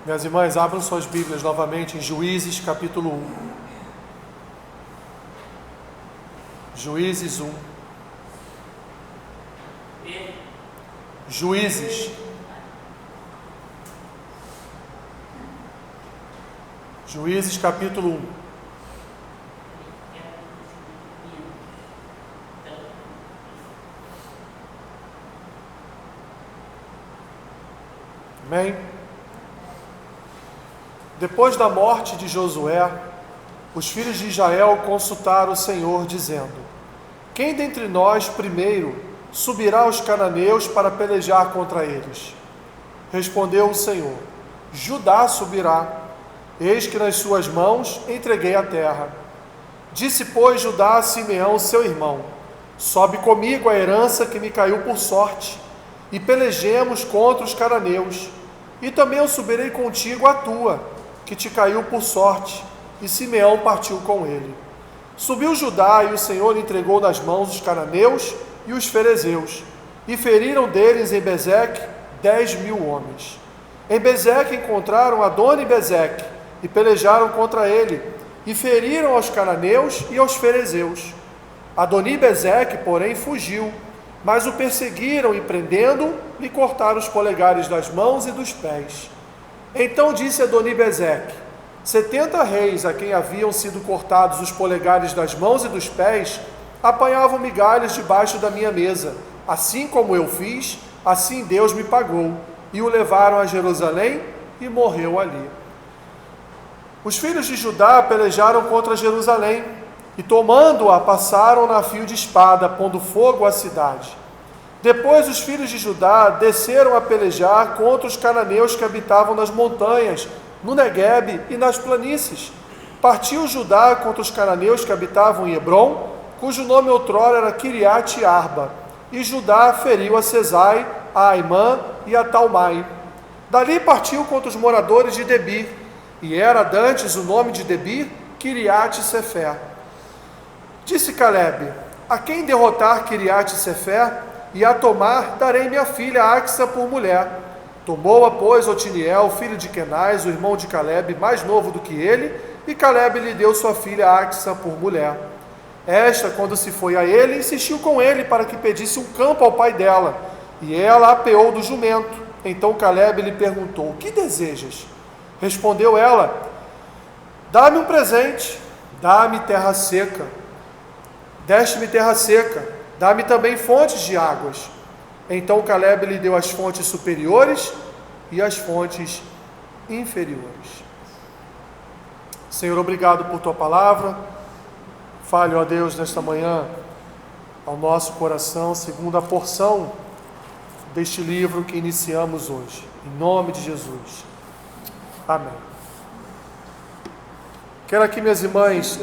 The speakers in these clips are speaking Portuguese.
Minhas irmãs, abram suas Bíblias novamente em Juízes capítulo 1. Juízes 1. Juízes. Juízes capítulo 1. Amém? Depois da morte de Josué, os filhos de Israel consultaram o Senhor, dizendo: quem dentre nós primeiro subirá aos cananeus para pelejar contra eles? Respondeu o Senhor: Judá subirá, eis que nas suas mãos entreguei a terra. Disse, pois, Judá a Simeão, seu irmão: sobe comigo a herança que me caiu por sorte, e pelejemos contra os cananeus, e também eu subirei contigo a tua, que te caiu por sorte. E Simeão partiu com ele. Subiu Judá, e o Senhor entregou nas mãos os cananeus e os ferezeus, e feriram deles em Bezeque 10.000 homens. Em Bezeque encontraram Adoni-Bezeque, e pelejaram contra ele, e feriram aos cananeus e aos ferezeus. Adoni-Bezeque, porém, fugiu, mas o perseguiram, e prendendo, lhe cortaram os polegares das mãos e dos pés. Então disse Adoni-Bezeque: 70 reis, a quem haviam sido cortados os polegares das mãos e dos pés, apanhavam migalhas debaixo da minha mesa. Assim como eu fiz, assim Deus me pagou. E o levaram a Jerusalém, e morreu ali. Os filhos de Judá pelejaram contra Jerusalém, e tomando-a, passaram-na a fio de espada, pondo fogo à cidade. Depois os filhos de Judá desceram a pelejar contra os cananeus que habitavam nas montanhas, no Neguebe e nas planícies. Partiu Judá contra os cananeus que habitavam em Hebrom, cujo nome outrora era Quiriate-Arba, e Judá feriu a Sesai, a Aimã e a Talmai. Dali partiu contra os moradores de Debir, e era dantes o nome de Debir Quiriate-Sefer. Disse Calebe: a quem derrotar Quiriate-Sefer e a tomar, darei minha filha Axa por mulher. Tomou-a, pois, Otiniel, filho de Kenaz, o irmão de Calebe, mais novo do que ele, e Calebe lhe deu sua filha Axa por mulher. Esta, quando se foi a ele, insistiu com ele para que pedisse um campo ao pai dela, e ela apeou do jumento. Então Calebe lhe perguntou: o que desejas? Respondeu ela: dá-me um presente, dá-me terra seca. Deste-me terra seca, dá-me também fontes de águas. Então Calebe lhe deu as fontes superiores e as fontes inferiores. Senhor, obrigado por tua palavra. Fale, ó Deus, nesta manhã ao nosso coração, segundo a porção deste livro que iniciamos hoje. Em nome de Jesus. Amém. Quero aqui, minhas irmãs,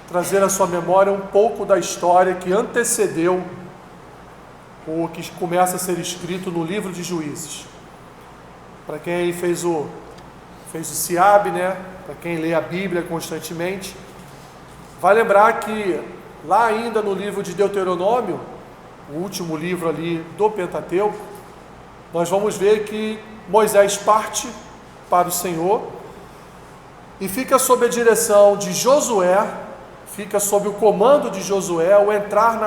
trazer à sua memória um pouco da história que antecedeu o que começa a ser escrito no livro de Juízes. Para quem fez o SIAB, né? Para quem lê a Bíblia constantemente, vai lembrar que lá ainda no livro de Deuteronômio, o último livro ali do Pentateuco, nós vamos ver que Moisés parte para o Senhor e fica sob a direção de Josué, fica sob o comando de Josué ao entrar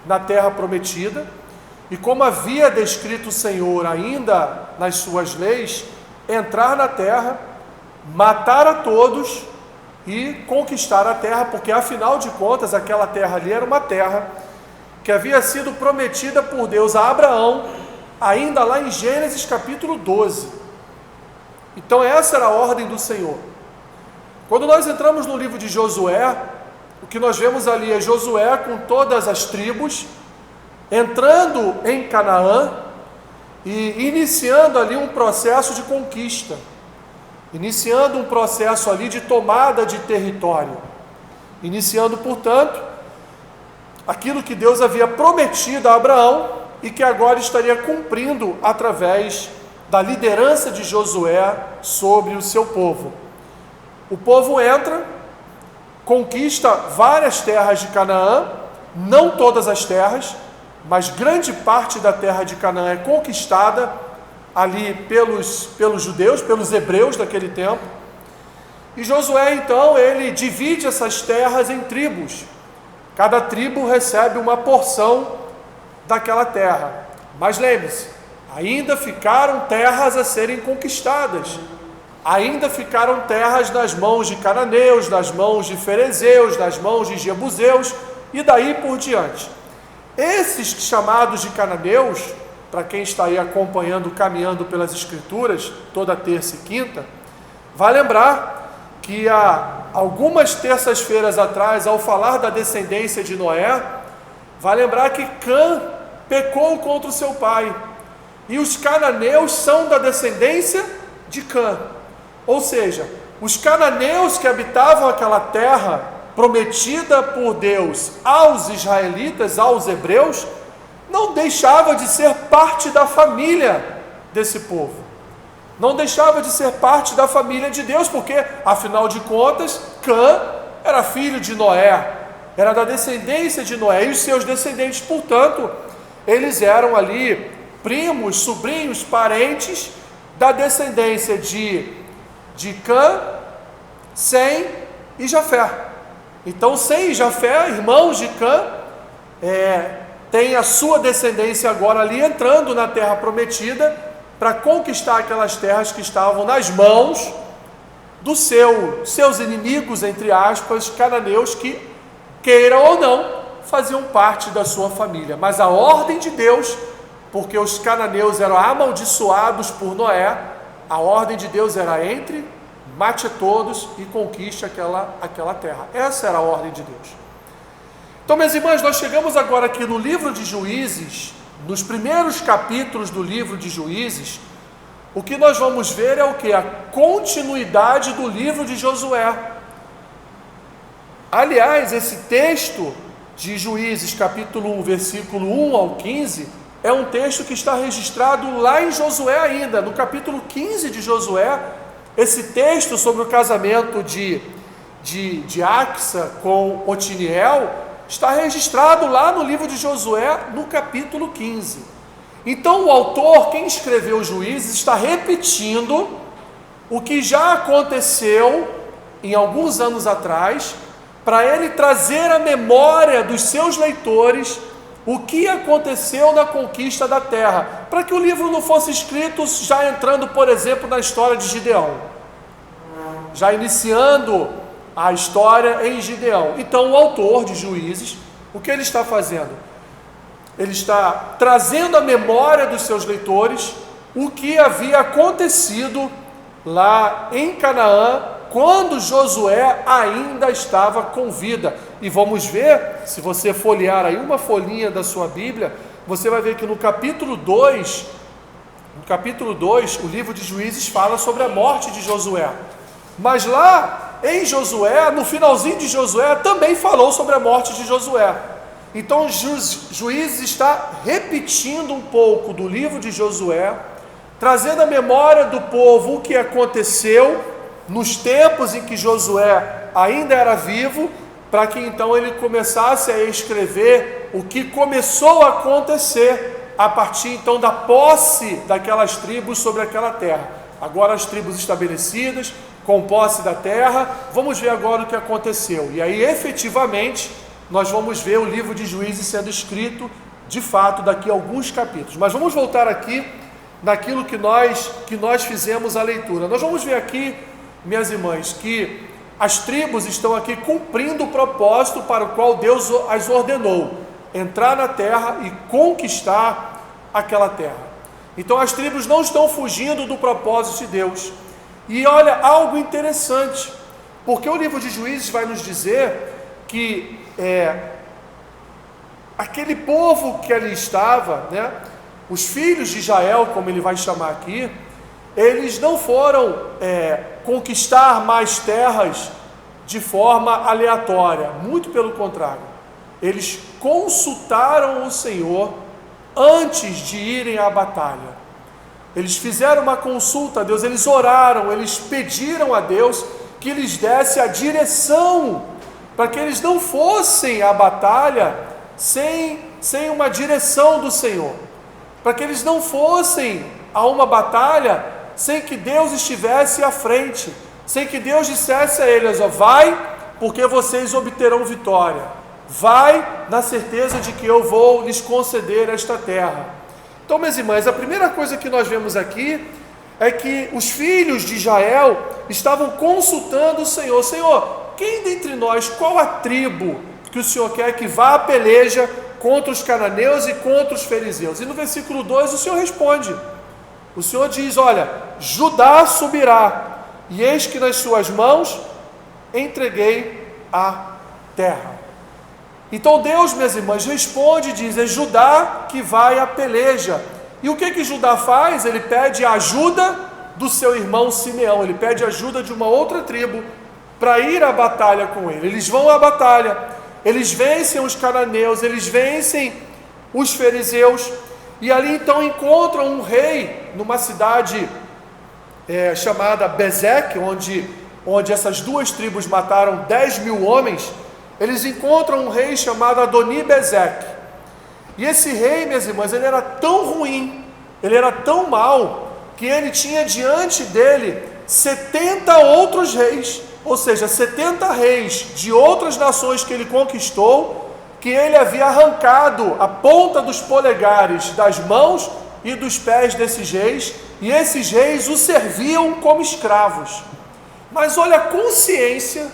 na terra prometida. E como havia descrito o Senhor ainda nas suas leis, entrar na terra, matar a todos e conquistar a terra, porque afinal de contas aquela terra ali era uma terra que havia sido prometida por Deus a Abraão, ainda lá em Gênesis capítulo 12. Então essa era a ordem do Senhor. Quando nós entramos no livro de Josué, o que nós vemos ali é Josué com todas as tribos, entrando em Canaã e iniciando ali um processo de conquista, iniciando um processo ali de tomada de território, iniciando, portanto, aquilo que Deus havia prometido a Abraão e que agora estaria cumprindo através da liderança de Josué sobre o seu povo. O povo entra, conquista várias terras de Canaã, não todas as terras, mas grande parte da terra de Canaã é conquistada ali pelos judeus, pelos hebreus daquele tempo. E Josué, então, ele divide essas terras em tribos. Cada tribo recebe uma porção daquela terra. Mas lembre-se, ainda ficaram terras a serem conquistadas. Ainda ficaram terras nas mãos de cananeus, nas mãos de ferezeus, nas mãos de jebuseus e daí por diante. Esses chamados de cananeus, para quem está aí acompanhando, caminhando pelas escrituras, toda terça e quinta, vai lembrar que há algumas terças-feiras atrás, ao falar da descendência de Noé, vai lembrar que Cã pecou contra o seu pai. E os cananeus são da descendência de Cã. Ou seja, os cananeus que habitavam aquela terra prometida por Deus aos israelitas, aos hebreus, não deixava de ser parte da família desse povo. Não deixava de ser parte da família de Deus, porque, afinal de contas, Cã era filho de Noé, era da descendência de Noé, e os seus descendentes, portanto, eles eram ali primos, sobrinhos, parentes da descendência de Cã, Sem e Jafé. Então, Sem e Jafé, irmãos de Cã, tem a sua descendência agora ali entrando na terra prometida para conquistar aquelas terras que estavam nas mãos dos seus inimigos, entre aspas, cananeus, que, queiram ou não, faziam parte da sua família. Mas a ordem de Deus, porque os cananeus eram amaldiçoados por Noé, a ordem de Deus era entre, mate a todos e conquiste aquela terra. Essa era a ordem de Deus. Então, minhas irmãs, nós chegamos agora aqui no livro de Juízes, nos primeiros capítulos do livro de Juízes. O que nós vamos ver é o que? A continuidade do livro de Josué. Aliás, esse texto de Juízes, capítulo 1, versículo 1 ao 15, é um texto que está registrado lá em Josué ainda, no capítulo 15 de Josué. Esse texto sobre o casamento de Axa com Otiniel está registrado lá no livro de Josué, no capítulo 15. Então o autor, quem escreveu Juízes, está repetindo o que já aconteceu em alguns anos atrás, para ele trazer à memória dos seus leitores o que aconteceu na conquista da terra, para que o livro não fosse escrito já entrando, por exemplo, na história de Gideão, já iniciando a história em Gideão. Então o autor de Juízes, o que ele está fazendo? Ele está trazendo à memória dos seus leitores o que havia acontecido lá em Canaã, quando Josué ainda estava com vida. E vamos ver, se você folhear aí uma folhinha da sua Bíblia, você vai ver que no capítulo 2, o livro de Juízes fala sobre a morte de Josué. Mas lá em Josué, no finalzinho de Josué, também falou sobre a morte de Josué. Então Juízes está repetindo um pouco do livro de Josué, trazendo à memória do povo o que aconteceu nos tempos em que Josué ainda era vivo, para que então ele começasse a escrever o que começou a acontecer a partir então da posse daquelas tribos sobre aquela terra. Agora as tribos estabelecidas, com posse da terra, vamos ver agora o que aconteceu. E aí efetivamente nós vamos ver o livro de Juízes sendo escrito de fato daqui a alguns capítulos. Mas vamos voltar aqui naquilo que nós fizemos a leitura. Nós vamos ver aqui, minhas irmãs, que as tribos estão aqui cumprindo o propósito para o qual Deus as ordenou: entrar na terra e conquistar aquela terra. Então as tribos não estão fugindo do propósito de Deus. E olha, algo interessante, porque o livro de Juízes vai nos dizer que aquele povo que ali estava, né, os filhos de Israel, como ele vai chamar aqui, eles não foram conquistar mais terras de forma aleatória, muito pelo contrário, eles consultaram o Senhor antes de irem à batalha. Eles fizeram uma consulta a Deus, eles oraram, eles pediram a Deus que lhes desse a direção, para que eles não fossem à batalha sem uma direção do Senhor, para que eles não fossem a uma batalha sem que Deus estivesse à frente, sem que Deus dissesse a eles: ó, vai, porque vocês obterão vitória, vai na certeza de que eu vou lhes conceder esta terra. Então, minhas irmãs, a primeira coisa que nós vemos aqui é que os filhos de Israel estavam consultando o Senhor: Senhor, quem dentre nós, qual a tribo que o Senhor quer que vá à peleja contra os cananeus e contra os fariseus? E no versículo 2 o Senhor responde, o Senhor diz: olha, Judá subirá, e eis que nas suas mãos entreguei a terra. Então Deus, minhas irmãs, responde e diz: é Judá que vai à peleja. E o que Judá faz? Ele pede a ajuda do seu irmão Simeão, ele pede ajuda de uma outra tribo para ir à batalha com ele. Eles vão à batalha, eles vencem os cananeus, eles vencem os fariseus, e ali então encontram um rei numa cidade chamada Bezeque, onde essas duas tribos mataram 10.000 homens. Eles encontram um rei chamado Adoni-Bezeque. E esse rei, minhas irmãs, ele era tão ruim, ele era tão mau, que ele tinha diante dele 70 outros reis, ou seja, 70 reis de outras nações que ele conquistou, que ele havia arrancado a ponta dos polegares das mãos e dos pés desses reis, e esses reis o serviam como escravos. Mas olha a consciência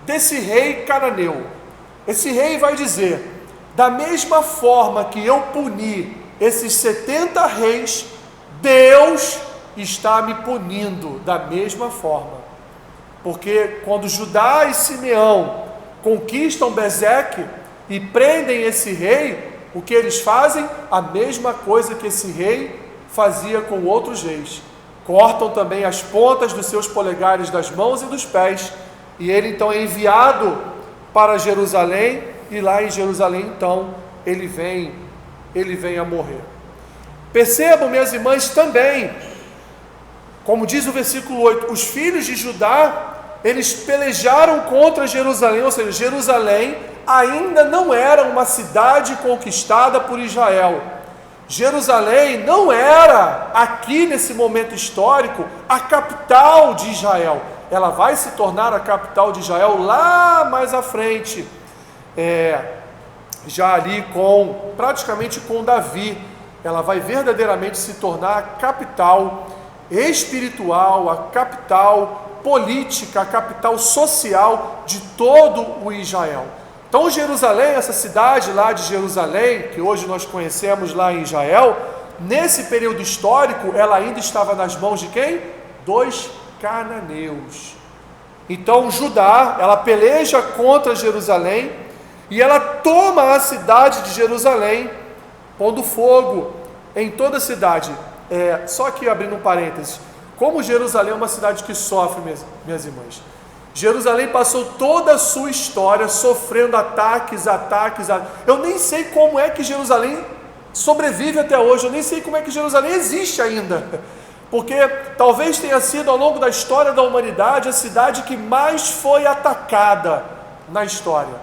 desse rei cananeu. Esse rei vai dizer: da mesma forma que eu puni esses 70 reis, Deus está me punindo da mesma forma. Porque quando Judá e Simeão conquistam Bezeque e prendem esse rei, o que eles fazem? A mesma coisa que esse rei fazia com outros reis. Cortam também as pontas dos seus polegares das mãos e dos pés, e ele então é enviado para Jerusalém, e lá em Jerusalém então ele vem a morrer. Percebam, minhas irmãs, também, como diz o versículo 8, os filhos de Judá, eles pelejaram contra Jerusalém, ou seja, Jerusalém ainda não era uma cidade conquistada por Israel. Jerusalém não era, aqui nesse momento histórico, a capital de Israel. Ela vai se tornar a capital de Israel lá mais à frente, já ali praticamente com Davi. Ela vai verdadeiramente se tornar a capital espiritual, a capital política, a capital social de todo o Israel. Então Jerusalém, essa cidade lá de Jerusalém, que hoje nós conhecemos lá em Israel, nesse período histórico, ela ainda estava nas mãos de quem? Dos cananeus. Então Judá, ela peleja contra Jerusalém, e ela toma a cidade de Jerusalém, pondo fogo em toda a cidade. Só aqui abrindo um parênteses, como Jerusalém é uma cidade que sofre, minhas irmãs. Jerusalém passou toda a sua história sofrendo ataques. Eu nem sei como é que Jerusalém sobrevive até hoje, eu nem sei como é que Jerusalém existe ainda, porque talvez tenha sido ao longo da história da humanidade a cidade que mais foi atacada na história,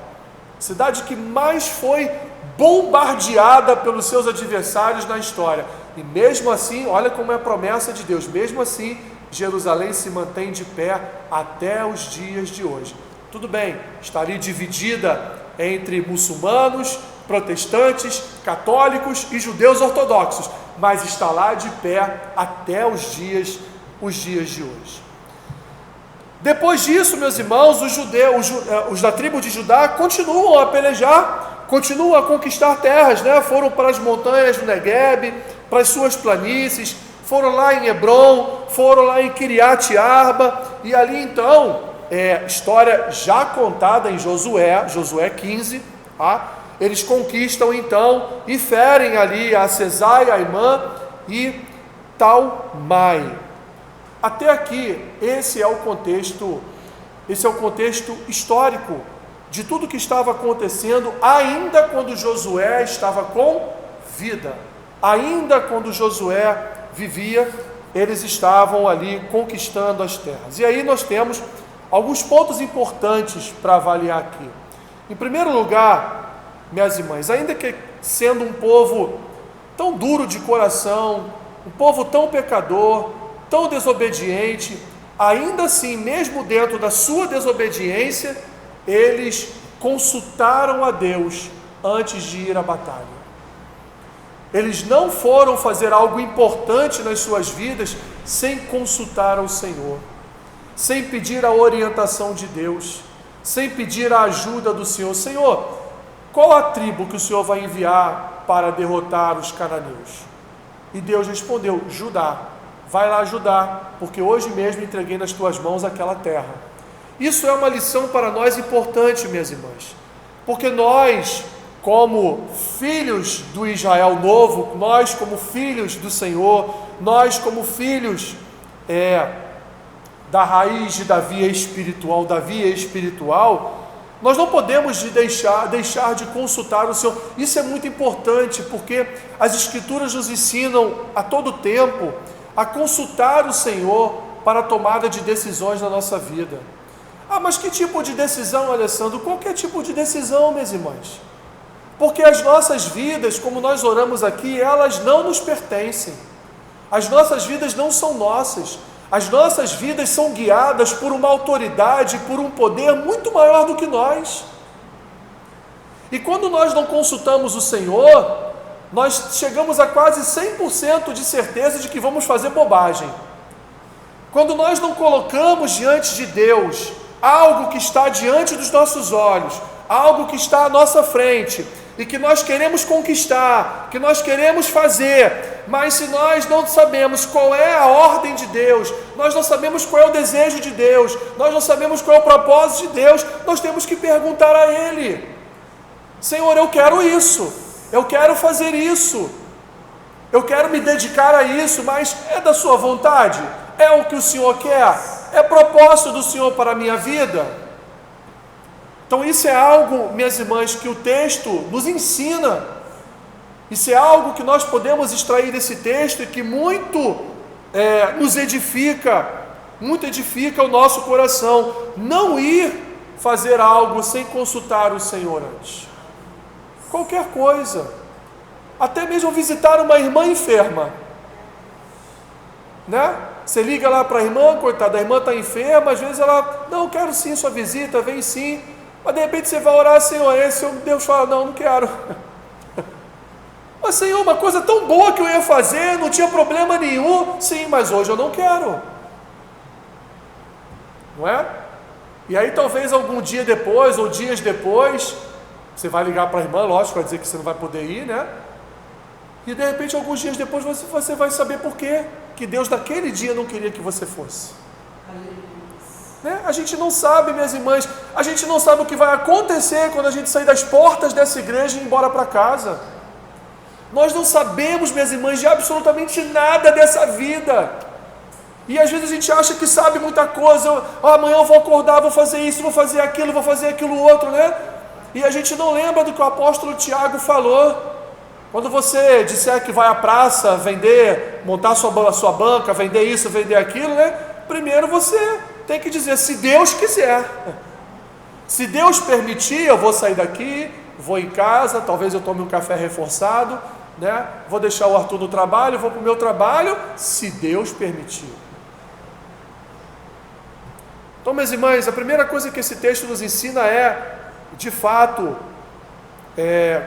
cidade que mais foi bombardeada pelos seus adversários na história, e mesmo assim, olha como é a promessa de Deus, mesmo assim Jerusalém se mantém de pé até os dias de hoje. Tudo bem, está ali dividida entre muçulmanos, protestantes, católicos e judeus ortodoxos, mas está lá de pé até os dias de hoje. Depois disso, meus irmãos, os da tribo de Judá continuam a pelejar, continuam a conquistar terras, Foram para as montanhas do Negueb, para as suas planícies, foram lá em Hebron, foram lá em Kiriat Arba, e ali então, história já contada em Josué 15, eles conquistam então e ferem ali a Cesai, a Imã e Talmai. Até aqui, esse é o contexto histórico de tudo que estava acontecendo, ainda quando Josué estava com vida, ainda quando Josué vivia, eles estavam ali conquistando as terras. E aí nós temos alguns pontos importantes para avaliar aqui. Em primeiro lugar, minhas irmãs, ainda que sendo um povo tão duro de coração, um povo tão pecador, tão desobediente, ainda assim, mesmo dentro da sua desobediência, eles consultaram a Deus antes de ir à batalha. Eles não foram fazer algo importante nas suas vidas sem consultar ao Senhor, sem pedir a orientação de Deus, sem pedir a ajuda do Senhor. Senhor, qual a tribo que o Senhor vai enviar para derrotar os cananeus? E Deus respondeu: Judá. Vai lá, Judá, porque hoje mesmo entreguei nas tuas mãos aquela terra. Isso é uma lição para nós importante, minhas irmãs, porque nós, como filhos do Israel novo, nós como filhos do Senhor, nós como filhos da raiz de Davi espiritual, nós não podemos deixar de consultar o Senhor. Isso é muito importante, porque as Escrituras nos ensinam a todo tempo a consultar o Senhor para a tomada de decisões na nossa vida. Ah, mas que tipo de decisão, Alessandro? Qualquer tipo de decisão, minhas irmãs. Porque as nossas vidas, como nós oramos aqui, elas não nos pertencem. As nossas vidas não são nossas. As nossas vidas são guiadas por uma autoridade, por um poder muito maior do que nós. E quando nós não consultamos o Senhor, nós chegamos a quase 100% de certeza de que vamos fazer bobagem. Quando nós não colocamos diante de Deus algo que está diante dos nossos olhos, algo que está à nossa frente, e que nós queremos conquistar, que nós queremos fazer, mas se nós não sabemos qual é a ordem de Deus, nós não sabemos qual é o desejo de Deus, nós não sabemos qual é o propósito de Deus, nós temos que perguntar a Ele: Senhor, eu quero isso, eu quero fazer isso, eu quero me dedicar a isso, mas é da sua vontade? É o que o Senhor quer? É propósito do Senhor para a minha vida? Então isso é algo, minhas irmãs, que o texto nos ensina. Isso é algo que nós podemos extrair desse texto e que muito nos edifica, muito edifica o nosso coração. Não ir fazer algo sem consultar o Senhor antes. Qualquer coisa. Até mesmo visitar uma irmã enferma. Né? Você liga lá para a irmã, coitada, a irmã está enferma, às vezes ela: não, quero sim sua visita, vem sim. Mas de repente você vai orar: Senhor, Deus fala: não quero. Mas Senhor, uma coisa tão boa que eu ia fazer, não tinha problema nenhum. Sim, mas hoje eu não quero. Não é? E aí talvez algum dia depois, ou dias depois, você vai ligar para a irmã, lógico, vai dizer que você não vai poder ir, né? E de repente alguns dias depois você vai saber por quê que Deus naquele dia não queria que você fosse. Né? A gente não sabe, minhas irmãs, a gente não sabe o que vai acontecer quando a gente sair das portas dessa igreja e ir embora para casa. Nós não sabemos, minhas irmãs, de absolutamente nada dessa vida. E às vezes a gente acha que sabe muita coisa. Amanhã eu vou acordar, vou fazer isso, vou fazer aquilo outro, né? E a gente não lembra do que o apóstolo Tiago falou. Quando você disser que vai à praça vender, montar sua banca, vender isso, vender aquilo, né? Primeiro você tem que dizer: se Deus quiser. Se Deus permitir, eu vou sair daqui, vou em casa, talvez eu tome um café reforçado, né? Vou deixar o Arthur no trabalho, vou para o meu trabalho, se Deus permitir. Então, minhas irmãs, a primeira coisa que esse texto nos ensina é, de fato,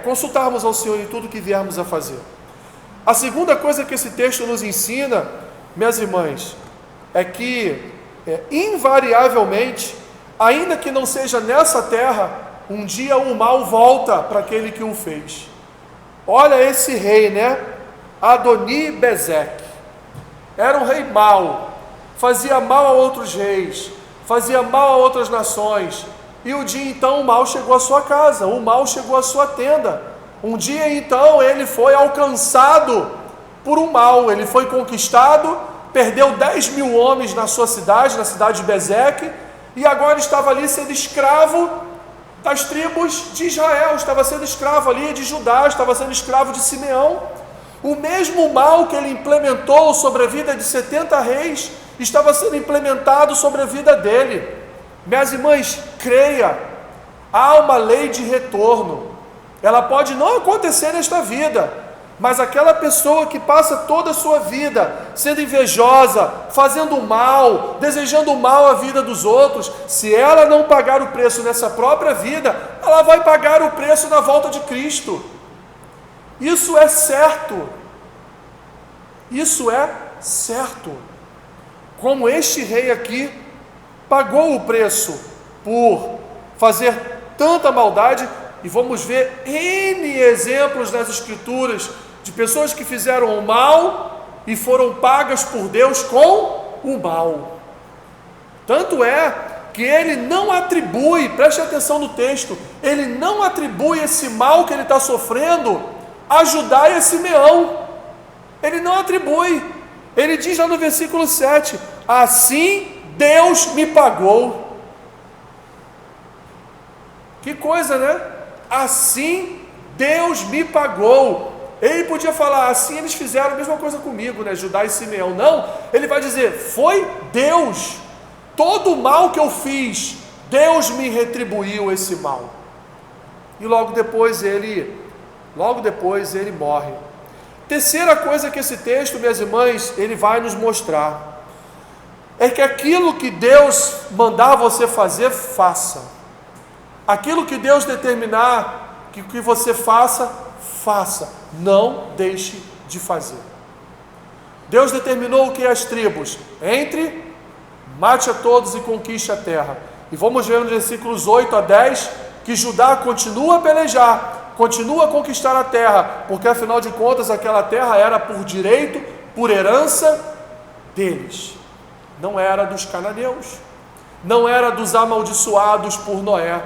consultarmos ao Senhor em tudo que viermos a fazer. A segunda coisa que esse texto nos ensina, minhas irmãs, é que invariavelmente, ainda que não seja nessa terra, um dia o mal volta para aquele que o fez. Olha esse rei, né? Adoni-Bezeque. Era um rei mau, fazia mal a outros reis, fazia mal a outras nações. E um dia então o mal chegou à sua casa, o mal chegou à sua tenda. Um dia então ele foi alcançado por um mal, ele foi conquistado, perdeu 10.000 homens na sua cidade, na cidade de Bezeque, e agora estava ali sendo escravo das tribos de Israel, estava sendo escravo ali de Judá, estava sendo escravo de Simeão. O mesmo mal que ele implementou sobre a vida de 70 reis, estava sendo implementado sobre a vida dele. Minhas irmãs, creia, há uma lei de retorno. Ela pode não acontecer nesta vida, Mas aquela pessoa que passa toda a sua vida sendo invejosa, fazendo mal, desejando mal à vida dos outros, se ela não pagar o preço nessa própria vida, ela vai pagar o preço na volta de Cristo. Isso é certo. Isso é certo. Como este rei aqui pagou o preço por fazer tanta maldade, e vamos ver N exemplos nas Escrituras de pessoas que fizeram o mal e foram pagas por Deus com o mal. Tanto é que ele não atribui, preste atenção no texto, ele não atribui esse mal que ele está sofrendo a Judá e a Simeão. Ele não atribui. Ele diz lá no versículo 7, assim Deus me pagou. Que coisa, né? Assim Deus me pagou. Ele podia falar, assim eles fizeram a mesma coisa comigo, né? Judá e Simeão. Não, ele vai dizer, foi Deus. Todo o mal que eu fiz, Deus me retribuiu esse mal. E logo depois ele morre. Terceira coisa que esse texto, minhas irmãs, ele vai nos mostrar, é que aquilo que Deus mandar você fazer, faça. Aquilo que Deus determinar que você faça, faça. Não deixe de fazer. Deus determinou o que as tribos? Entre, mate a todos e conquiste a terra. E vamos ver nos versículos 8 a 10, que Judá continua a pelejar, continua a conquistar a terra, porque afinal de contas aquela terra era por direito, por herança deles. Não era dos cananeus, não era dos amaldiçoados por Noé.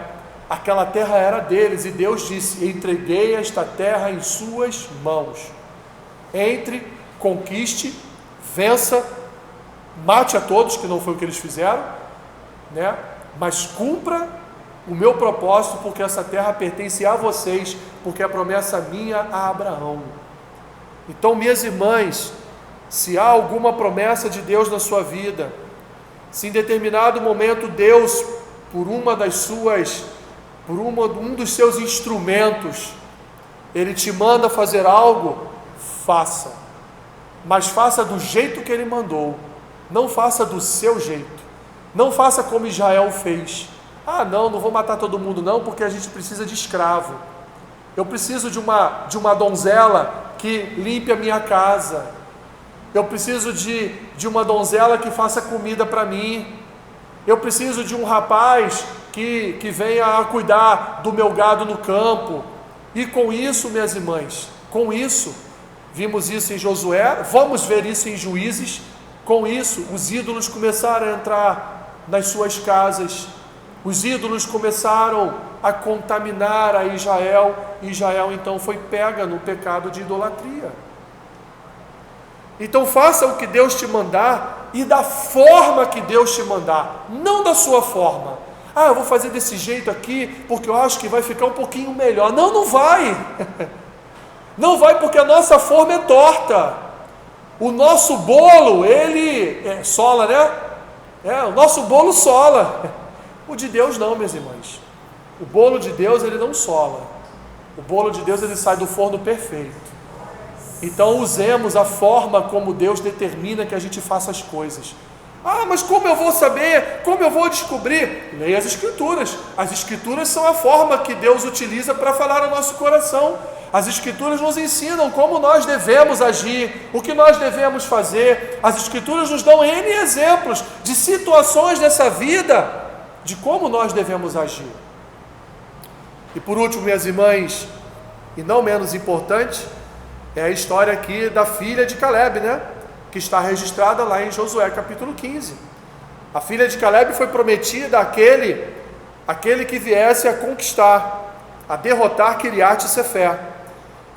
Aquela terra era deles, e Deus disse, entreguei esta terra em suas mãos. Entre, conquiste, vença, mate a todos, que não foi o que eles fizeram, né? Mas cumpra o meu propósito, porque essa terra pertence a vocês, porque é promessa minha a Abraão. Então, minhas irmãs, se há alguma promessa de Deus na sua vida, se em determinado momento Deus, por um dos seus instrumentos, Ele te manda fazer algo, faça. Mas faça do jeito que Ele mandou. Não faça do seu jeito. Não faça como Israel fez. Ah, não vou matar todo mundo não, porque a gente precisa de escravo. Eu preciso de uma donzela que limpe a minha casa. Eu preciso de uma donzela que faça comida para mim. Eu preciso de um rapaz que venha a cuidar do meu gado no campo. E com isso, minhas irmãs, com isso, vimos isso em Josué, vamos ver isso em Juízes. Com isso, os ídolos começaram a entrar nas suas casas. Os ídolos começaram a contaminar a Israel. E Israel então foi pega no pecado de idolatria. Então faça o que Deus te mandar e da forma que Deus te mandar, não da sua forma. Ah, eu vou fazer desse jeito aqui porque eu acho que vai ficar um pouquinho melhor. Não vai. Não vai, porque a nossa forma é torta. O nosso bolo, ele sola, né? O nosso bolo sola. O de Deus não, minhas irmãs. O bolo de Deus, ele não sola. O bolo de Deus, ele sai do forno perfeito. Então usemos a forma como Deus determina que a gente faça as coisas. Ah, mas como eu vou saber? Como eu vou descobrir? Leia as Escrituras. As Escrituras são a forma que Deus utiliza para falar ao nosso coração. As Escrituras nos ensinam como nós devemos agir, o que nós devemos fazer. As Escrituras nos dão N exemplos de situações dessa vida, de como nós devemos agir. E por último, minhas irmãs, e não menos importante, é a história aqui da filha de Caleb, né? Que está registrada lá em Josué capítulo 15. A filha de Caleb foi prometida àquele que viesse a conquistar, a derrotar Quiriate Sefer.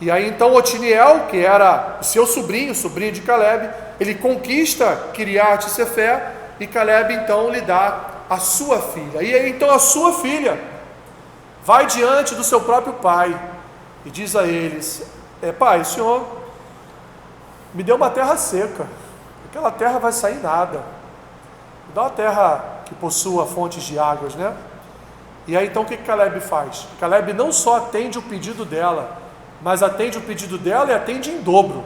E aí então Otiniel, que era o seu sobrinho de Caleb, ele conquista Quiriate Sefer, e Caleb então lhe dá a sua filha. E aí então a sua filha vai diante do seu próprio pai e diz a eles: pai, o senhor me deu uma terra seca, aquela terra vai sair nada, me dá uma terra que possua fontes de águas, né? E aí então o que Caleb faz? Caleb não só atende o pedido dela, mas atende o pedido dela e atende em dobro.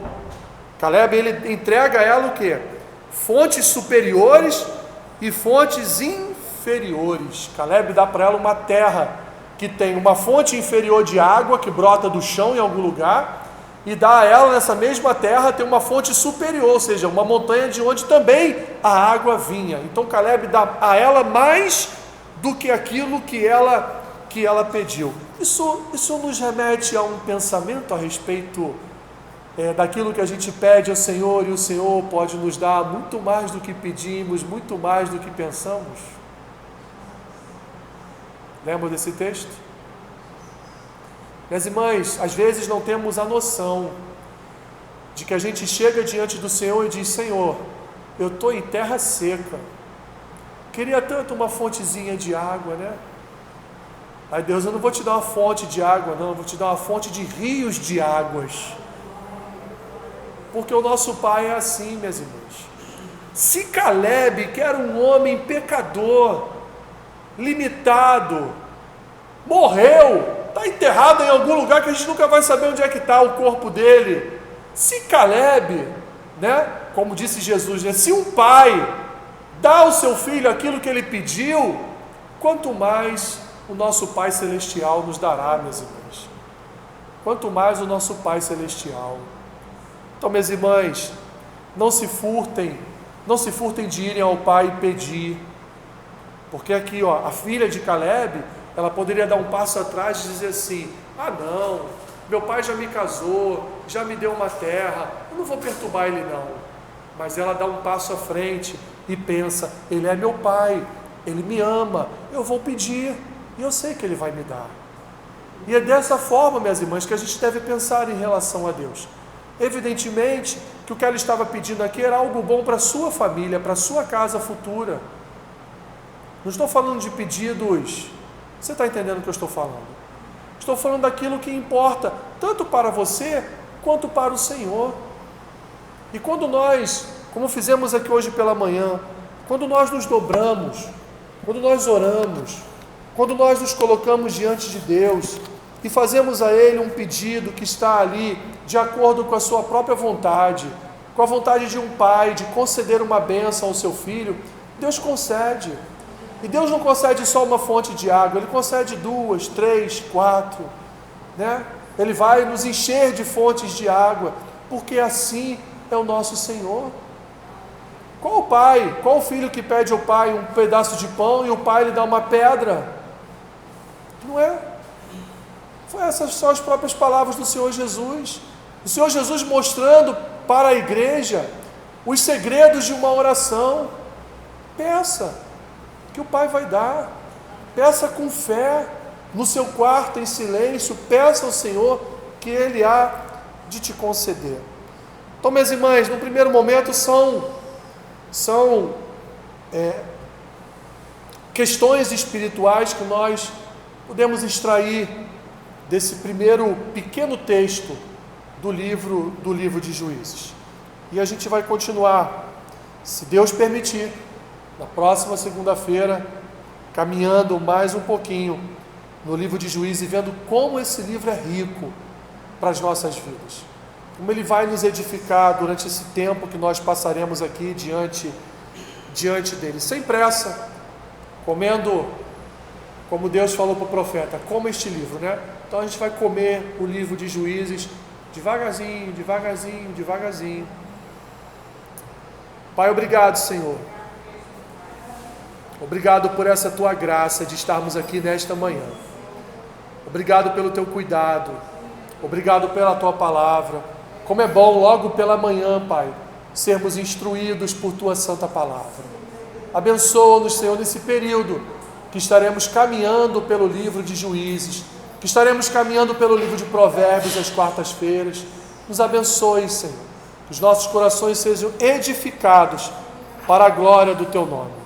Caleb, ele entrega a ela o quê? Fontes superiores e fontes inferiores. Caleb dá para ela uma terra que tem uma fonte inferior de água que brota do chão em algum lugar, e dá a ela, nessa mesma terra, tem uma fonte superior, ou seja, uma montanha de onde também a água vinha. Então Caleb dá a ela mais do que aquilo que ela pediu. Isso nos remete a um pensamento a respeito daquilo que a gente pede ao Senhor, e o Senhor pode nos dar muito mais do que pedimos, muito mais do que pensamos. Lembra desse texto? Minhas irmãs, às vezes não temos a noção de que a gente chega diante do Senhor e diz: Senhor, eu estou em terra seca, queria tanto uma fontezinha de água, né? Aí Deus, eu não vou te dar uma fonte de água, não, eu vou te dar uma fonte de rios de águas, porque o nosso Pai é assim, minhas irmãs. Se Caleb, que era um homem pecador, limitado, morreu, está enterrado em algum lugar que a gente nunca vai saber onde é que está o corpo dele. Se Caleb, né, como disse Jesus, né, se um pai dá ao seu filho aquilo que ele pediu, quanto mais o nosso Pai Celestial nos dará, minhas irmãs. Quanto mais o nosso Pai Celestial. Então, minhas irmãs, não se furtem de irem ao Pai e pedir, porque aqui, a filha de Caleb, ela poderia dar um passo atrás e dizer assim: ah não, meu pai já me casou, já me deu uma terra, eu não vou perturbar ele não. Mas ela dá um passo à frente e pensa: ele é meu pai, ele me ama, eu vou pedir, e eu sei que ele vai me dar. E é dessa forma, minhas irmãs, que a gente deve pensar em relação a Deus. Evidentemente que o que ela estava pedindo aqui era algo bom para a sua família, para a sua casa futura. Não estou falando de pedidos, você está entendendo o que eu estou falando? Estou falando daquilo que importa, tanto para você, quanto para o Senhor. E quando nós, como fizemos aqui hoje pela manhã, quando nós nos dobramos, quando nós oramos, quando nós nos colocamos diante de Deus e fazemos a Ele um pedido que está ali de acordo com a sua própria vontade, com a vontade de um pai, de conceder uma bênção ao seu filho, Deus concede. E Deus não concede só uma fonte de água, Ele concede 2, 3, 4, né? Ele vai nos encher de fontes de água, porque assim é o nosso Senhor. Qual o pai, qual o filho que pede ao pai um pedaço de pão e o pai lhe dá uma pedra? Não é? Essas são as próprias palavras do Senhor Jesus. O Senhor Jesus mostrando para a igreja os segredos de uma oração. Peça, que o Pai vai dar. Peça com fé, no seu quarto, em silêncio. Peça ao Senhor que Ele há de te conceder. Então, minhas irmãs, no primeiro momento são questões espirituais que nós podemos extrair desse primeiro pequeno texto do livro de Juízes. E a gente vai continuar, se Deus permitir, na próxima segunda-feira, caminhando mais um pouquinho no livro de Juízes e vendo como esse livro é rico para as nossas vidas. Como ele vai nos edificar durante esse tempo que nós passaremos aqui diante dele. Sem pressa, comendo, como Deus falou para o profeta, coma este livro, né? Então a gente vai comer o livro de Juízes devagarzinho, devagarzinho, devagarzinho. Pai, obrigado, Senhor. Obrigado por essa tua graça de estarmos aqui nesta manhã. Obrigado pelo teu cuidado. Obrigado pela tua palavra. Como é bom logo pela manhã, Pai, sermos instruídos por tua santa palavra. Abençoa-nos, Senhor, nesse período que estaremos caminhando pelo livro de Juízes, que estaremos caminhando pelo livro de Provérbios às quartas-feiras. Nos abençoe, Senhor. Que os nossos corações sejam edificados para a glória do teu nome.